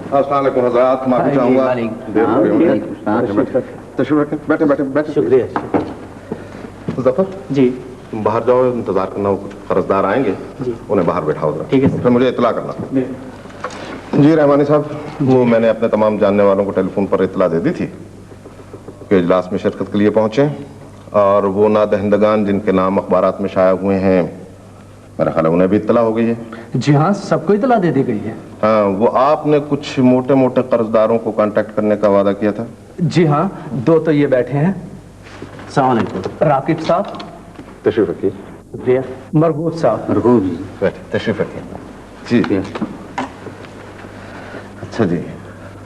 अस्सलाम वालेकुम हज़रात, माफी चाहूँगा। तशरीफ रखें, बैठे बैठे बैठे। शुक्रिया। ज़फ़र जी तुम बाहर जाओ, इंतजार करना, वो कुछ कर्जदार आएंगे, उन्हें बाहर बैठाओ जरा। ठीक है। फिर मुझे इत्तला करना। जी रहमानी साहब, वो मैंने अपने तमाम जानने वालों को टेलीफोन पर इत्तला दे दी थी कि इजलास में शिरकत के लिए पहुंचे, और वो नादहिंदगान जिनके नाम अखबारात में शाया हुए हैं, मेरा ख्याल है उन्हें भी इत्तला हो गई है। जी हाँ, सबको इत्तला दे दी गई है। हाँ, वो आपने कुछ मोटे मोटे कर्जदारों को कांटेक्ट करने का वादा किया था। जी हाँ, 2 तो ये बैठे हैं। अस्सलाम वालेकुम। राकिब साहब तशरीफ रखिए। शुक्रिया। मरगूब साहब। मरगूब जी, बैठे, तशरीफ रखिए। जी अच्छा जी,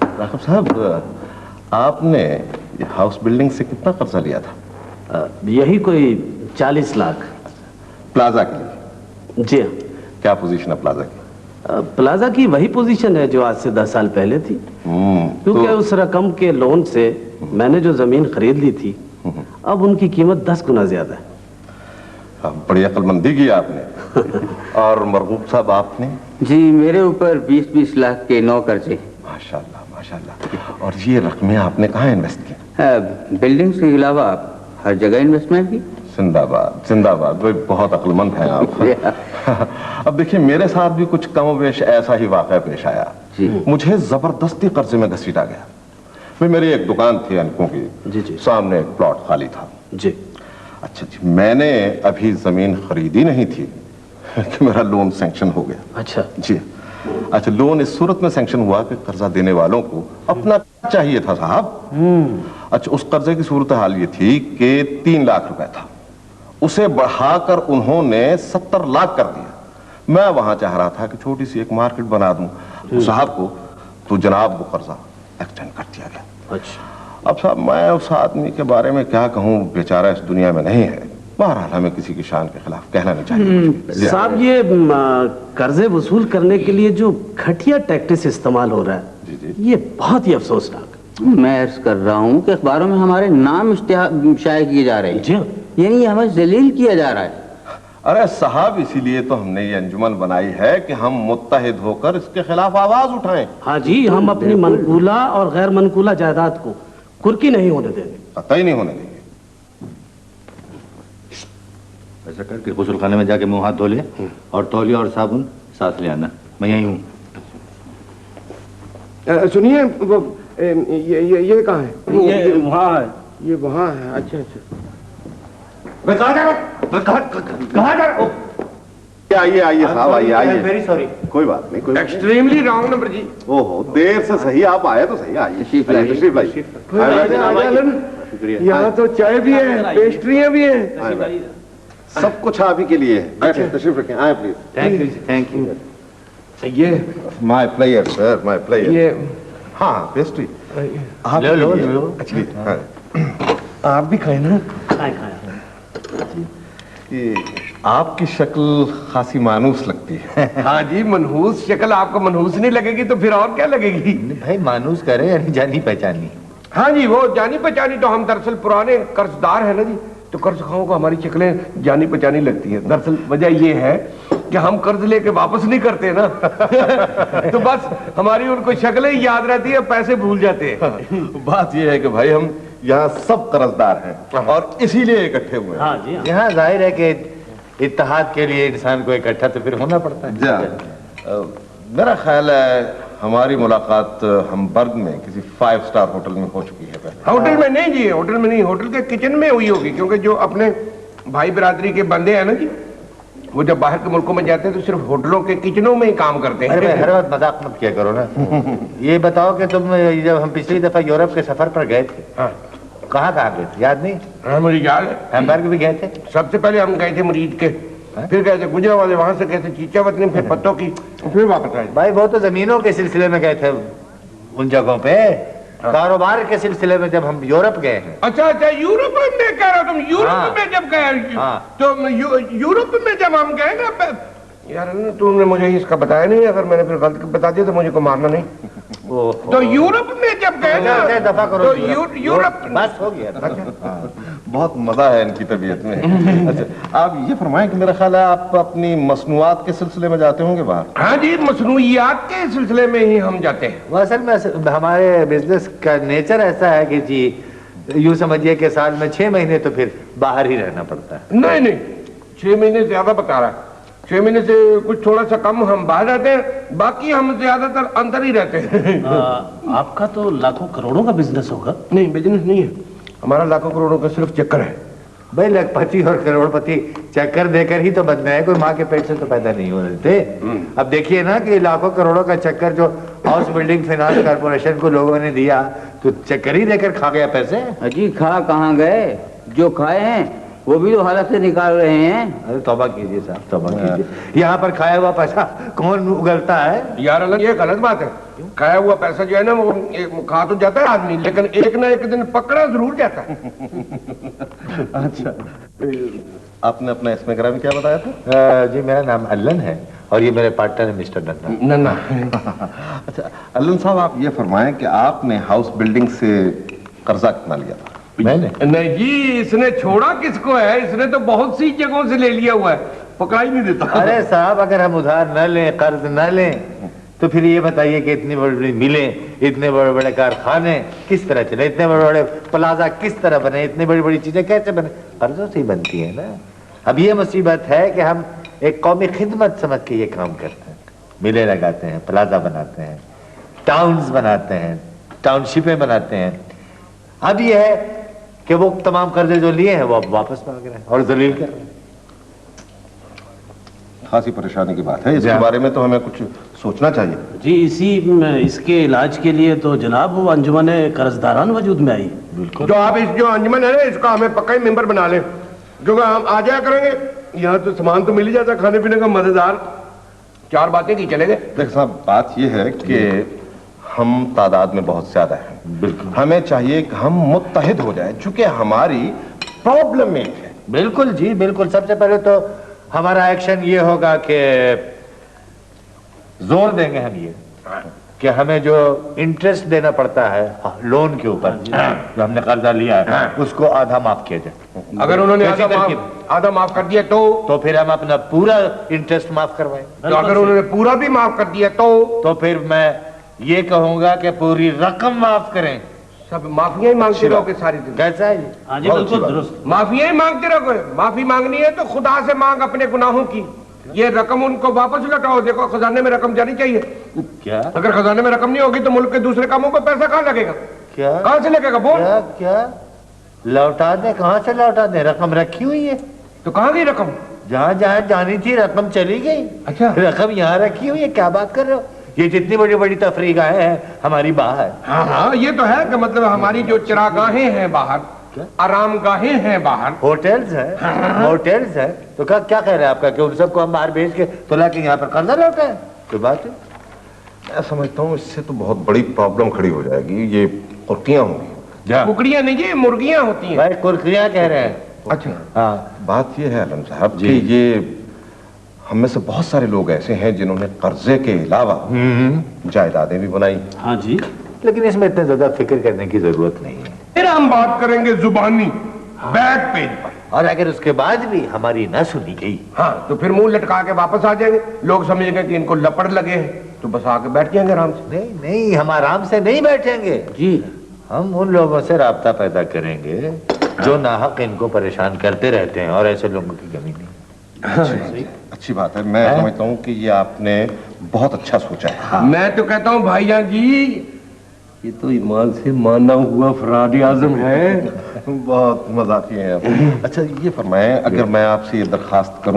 राकिब साहब, आपने ये हाउस बिल्डिंग से कितना कर्जा लिया था? यही कोई 40 लाख। प्लाजा के लिए? जी हाँ। क्या पोजीशन है प्लाजा की? प्लाजा की वही पोजीशन है जो आज से 10 साल पहले थी, क्योंकि उस रकम के लोन से मैंने जो जमीन खरीद ली थी, अब उनकी कीमत 10 गुना ज्यादा है। बड़ी अक्लमंदी की आपने। और मरगूब साहब आपने? जी मेरे ऊपर 20-20 लाख के 9 कर्जे। माशाल्लाह माशाल्लाह। और ये रकमें आपने कहाँ इन्वेस्ट की? बिल्डिंग्स के अलावा हर जगह इन्वेस्टमेंट की। जिंदाबाद जिंदाबाद, वो बहुत अक्लमंद हैं आप। अब देखिए, मेरे साथ भी कुछ कम वेश ऐसा ही वाक़या पेश आया। मुझे जबरदस्ती कर्जे में घसीटा गया। भाई मेरी एक दुकान थी अनकों की, जी। सामने एक प्लॉट खाली था। जी। अच्छा जी, मैंने अभी जमीन खरीदी नहीं थी कि मेरा लोन सैंक्शन हो गया। अच्छा जी। अच्छा, लोन इस सूरत में सैंक्शन हुआ कि कर्जा देने वालों को अपना चाहिए था साहब। अच्छा, उस कर्जे की सूरत हाल ये थी कि 3 लाख रुपए था, उसे बढ़ाकर उन्होंने 70 लाख कर दिया। मैं वहां चाह रहा था कि छोटी सी एक मार्केट बना दूं साहब को, तो जनाब वो कर्जा एक्सटेंड कर दिया गया। अच्छा। अब साहब मैं उस आदमी के बारे में क्या कहूं, बेचारा इस दुनिया में नहीं है। बहरहाल हमें किसी की शान के खिलाफ कहना नहीं चाहिए। साहब, ये कर्जे वसूल करने के लिए जो घटिया टैक्टिस इस्तेमाल हो रहा है, जी। ये बहुत ही अफसोसनाक। मैं अर्ज कर रहा हूँ कि अखबारों में हमारे नाम शाये किए जा रहे हैं। जी, यानी हमें जलील किया जा रहा है। अरे साहब, इसीलिए तो हमने ये अंजुमन बनाई है कि हम मुत्तहिद होकर इसके खिलाफ आवाज उठाएं। हाँ जी, हम अपनी मनकूला और गैर मनकूला जायदाद को कुर्की नहीं होने देंगे। कतई नहीं होने देंगे। ऐसा करके गुस्ल खाने में जाके मुंह हाथ धो ले, और तौलिया और साबुन साथ ले आना। मैं यहीं हूँ। सुनिए, वो ये कहाँ है? ये वहाँ है। ये वहाँ है। अच्छा अच्छा। मैं कहाँ जा रहा हूँ? आइए आइए साहब, आइए आइए। Very sorry. कोई बात नहीं, कोई बात एक्सट्रीमली रॉन्ग नंबर जी। नहीं। ओहो, देर से सही आप आए तो सही। आइए तशरीफ लाइए। तशरीफ लाइए। यहाँ तो चाय भी है, पेस्ट्रियाँ भी हैं। सब कुछ आप ही के लिए है। बैठे, तशरीफ रखें, आए please. Thank you, thank you. ये my player sir, my player. ये हाँ, पेस्ट्री आप लो, लो, लिए। लो। अच्छी। हाँ। आप भी खाए ना? खाया। ये आपकी शक्ल खासी मानूस लगती है। हाँ जी, मनहूस शक्ल आपको मनहूस नहीं लगेगी तो फिर और क्या लगेगी? भाई मानूस करे यानी जानी पहचानी। हाँ जी, वो जानी पहचानी तो हम दरअसल पुराने कर्जदार हैं ना जी, तो कर्ज खाओं को हमारी शक्लें जानी पहचानी लगती है। दरअसल वजह ये है कि हम कर्ज लेके वापस नहीं करते ना। तो बस हमारी उनको शक्लें याद रहती है, पैसे भूल जाते हैं। बात ये है कि भाई हम यहाँ सब कर्जदार हैं और इसीलिए इकट्ठे हुए हैं। हाँ जी, हाँ। यहाँ जाहिर है कि इत्तेहाद के लिए इंसान को इकट्ठा तो फिर होना पड़ता है। मेरा ख्याल है हमारी मुलाकात हमबर्ग में किसी 5 स्टार होटल में हो चुकी है पहले। होटल में नहीं जी, होटल में नहीं, होटल के किचन में हुई होगी, क्योंकि जो अपने भाई बिरादरी के बंदे हैं ना जी, वो जब बाहर के मुल्कों में जाते हैं तो सिर्फ होटलों के किचनों में ही काम करते हैं। अरे हर वक्त मजाक मत किया करो ना। ये बताओ कि तुम जब हम पिछली दफा यूरोप के सफर पर गए थे, हाँ। कहाँ गए थे याद नहीं? हाँ, मुझे याद है। हैम्बर्ग भी गए थे। सबसे पहले हम गए थे मरीज के, फिर गए थे गुजरावाले, वहां से गए थे चीचावतनी, फिर पत्तों की, फिर वापस आए। भाई वो तो जमीनों के सिलसिले में गए थे उन जगहों पे। कारोबार के सिलसिले में जब हम यूरोप गए हैं। अच्छा अच्छा, यूरोप में कह रहा, तुम यूरोप में जब गए, तो यूरोप में जब हम गए ना यार, तुमने मुझे इसका बताया नहीं, अगर मैंने फिर गलत बता दिया तो मुझे को मारना नहीं। तो यूरोप में जब गए ना, दफा करो तो यूरोप बस हो गया। بہت مزہ ہے ان کی طبیعت میں. اچھا آپ یہ فرمائیں کہ میرا خیال ہے آپ اپنی مصنوعات کے سلسلے میں جاتے ہوں گے باہر. ہاں جی، مصنوعیات کے سلسلے میں ہی ہم جاتے ہیں. وہ اصل میں ہمارے بزنس کا نیچر ایسا ہے کہ جی یوں سمجھیے کہ سال میں 6 مہینے تو پھر باہر ہی رہنا پڑتا ہے. نہیں 6 مہینے زیادہ بتا رہا ہے. 6 مہینے سے کچھ تھوڑا سا کم ہم باہر رہتے ہیں، باقی ہم زیادہ تر اندر ہی رہتے ہیں. آپ کا تو لاکھوں کروڑوں کا بزنس ہوگا. نہیں بزنس نہیں ہے ہمارا، لاکھوں کروڑوں کا صرف چکر ہے. بھائی لکھ پتی اور کروڑ پتی چکر دے کر ہی تو بننا ہے، کوئی ماں کے پیٹ سے تو پیدا نہیں ہو رہے تھے. اب دیکھیے نا کہ لاکھوں کروڑوں کا چکر جو ہاؤس بلڈنگ فائنانس کارپوریشن کو لوگوں نے دیا تو چکر ہی دے کر کھا گیا پیسے. اجی کھا کہاں گئے؟ جو کھائے ہیں وہ بھی تو حالت سے نکال رہے ہیں. ارے توبہ کیجیے صاحب، توبہ کیجیے. یہاں پر کھایا ہوا پیسہ کون اگلتا ہے؟ یار اللہ یہ غلط بات ہے. کھایا ہوا پیسہ جو ہے نا وہ کھا تو جاتا ہے آدمی، لیکن ایک نہ ایک دن پکڑا ضرور جاتا ہے. اچھا آپ نے اپنا اسم گرامی کیا بتایا تھا؟ جی میرا نام علن ہے اور یہ میرے پارٹنر ہے مسٹر ننا. نہ اچھا علن صاحب آپ یہ فرمائیں کہ آپ نے ہاؤس بلڈنگ سے قرضہ کتنا لیا تھا؟ میں نے نہیں جی، اس نے چھوڑا کس کو ہے؟ اس نے تو بہت سی جگہوں سے لے لیا ہوا ہے، پکڑا ہی نہیں دیتا. ارے صاحب اگر ہم ادھار نہ لیں، قرض نہ لیں تو پھر یہ بتائیے کہ اتنی بڑی بڑی ملیں، اتنے بڑے بڑے کارخانے کس طرح چلے، اتنے بڑے بڑے پلازا کس طرح بنے، اتنی بڑی بڑی چیزیں کیسے بنے؟ قرضوں سے ہی بنتی ہیں نا. اب یہ مصیبت ہے کہ ہم ایک قومی خدمت سمجھ کے یہ کام کرتے ہیں، ملیں لگاتے ہیں، پلازا بناتے ہیں، ٹاؤنز بناتے ہیں، ٹاؤن شپیں بناتے ہیں. اب یہ ہے کہ وہ تمام قرضے جو لیے ہیں وہ اب واپس مانگ رہے ہیں اور ذلیل کر رہے ہیں. خاصی پریشانی کی بات ہے، اس کے بارے میں تو ہمیں کچھ سوچنا چاہیے. جی اس کے علاج کے لیے تو جناب وہ انجمن قرضداران وجود میں آئی. جو آپ اس جو انجمن ہے نا اس کا ہمیں پکا ہی ممبر بنا لیں، کیونکہ ہم آ جایا کریں گے. یہاں تو سامان تو مل ہی جاتا ہے کھانے پینے کا مزیدار، 4 باتیں کی چلے گئے. دیکھ صاحب بات یہ ہے کہ ہم تعداد میں بہت زیادہ ہیں. بالکل ہمیں چاہیے کہ ہم متحد ہو جائیں، چونکہ ہماری پرابلم ایک ہے. بالکل جی بالکل. سب سے پہلے تو ہمارا ایکشن یہ ہوگا کہ زور دیں گے ہم یہ کہ ہمیں جو انٹرسٹ دینا پڑتا ہے لون کے اوپر جو ہم نے قرضہ لیا ہے اس کو آدھا معاف کیا جائے. اگر انہوں نے آدھا معاف کر دیا تو پھر ہم اپنا پورا انٹرسٹ معاف کروائیں. تو اگر انہوں نے پورا بھی معاف کر دیا تو پھر میں یہ کہوں گا کہ پوری رقم معاف کریں. سب معافیاں ہی مانگتے رہو گے ساری دن. کیسا ہے جی؟ ہاں جی بالکل درست. معافیاں ہی مانگتے رہو گے. معافی مانگنی ہے تو خدا سے مانگ اپنے گناہوں کی. یہ رقم ان کو واپس لوٹاؤ. دیکھو خزانے میں رقم جانی چاہیے. کیا اگر خزانے میں رقم نہیں ہوگی تو ملک کے دوسرے کاموں کو پیسہ کہاں لگے گا؟ کیا کہاں سے لگے گا؟ بول. کیا لوٹا دیں؟ کہاں سے لوٹا دیں؟ رقم رکھی ہوئی ہے. تو کہاں گئی رقم؟ جہاں جہاں جانی تھی رقم چلی گئی. اچھا رقم یہاں رکھی ہوئی ہے. کیا بات کر رہے ہو؟ یہ جتنی بڑی بڑی تفریح گاہیں ہیں ہماری باہر. ہاں یہ تو ہے کہ مطلب ہماری جو چراگاہیں ہیں باہر، آرام گاہیں ہیں باہر، ہوٹلز ہیں. ہوٹلز ہیں تو کیا کہہ رہے ہیں آپ کا کہ ان سب کو ہم باہر بھیج کے تو لا کے یہاں پر قرضہ لوٹا ہے؟ کوئی بات ہے؟ میں سمجھتا ہوں اس سے تو بہت بڑی پرابلم کھڑی ہو جائے گی. یہ کرکیاں ہوں گی. ککڑیاں نہیں جی مرغیاں ہوتی ہیں. بھائی کرکریاں کہہ رہے ہیں. اچھا ہاں بات یہ ہے علم صاحب کہ یہ ہم میں سے بہت سارے لوگ ایسے ہیں جنہوں نے قرضے کے علاوہ جائیدادیں بھی بنائی. ہاں جی لیکن اس میں اتنے زیادہ فکر کرنے کی ضرورت نہیں ہے. پھر ہم بات کریں گے زبانی بیک پیج پر. اور اگر اس کے بعد بھی ہماری نہ سنی گئی ہاں تو پھر منہ لٹکا کے واپس آ جائیں گے. لوگ سمجھ گئے کہ ان کو لپڑ لگے ہیں تو بس آ کے بیٹھ جائیں گے آرام سے. نہیں ہم آرام سے نہیں بیٹھیں گے جی ہم ان لوگوں سے رابطہ پیدا کریں گے جو ناحق ان کو پریشان کرتے رہتے ہیں اور ایسے لوگوں کی کمی نہیں. اچھی بات ہے. میں سمجھتا ہوں کہ یہ آپ نے بہت اچھا سوچا ہے. میں تو کہتا ہوں بھائی جان جی یہ تو ایمان سے مانا ہوا افراد اعظم ہے. بہت مزاقی ہیں آپ. اچھا یہ فرمائیں اگر میں آپ سے یہ درخواست کروں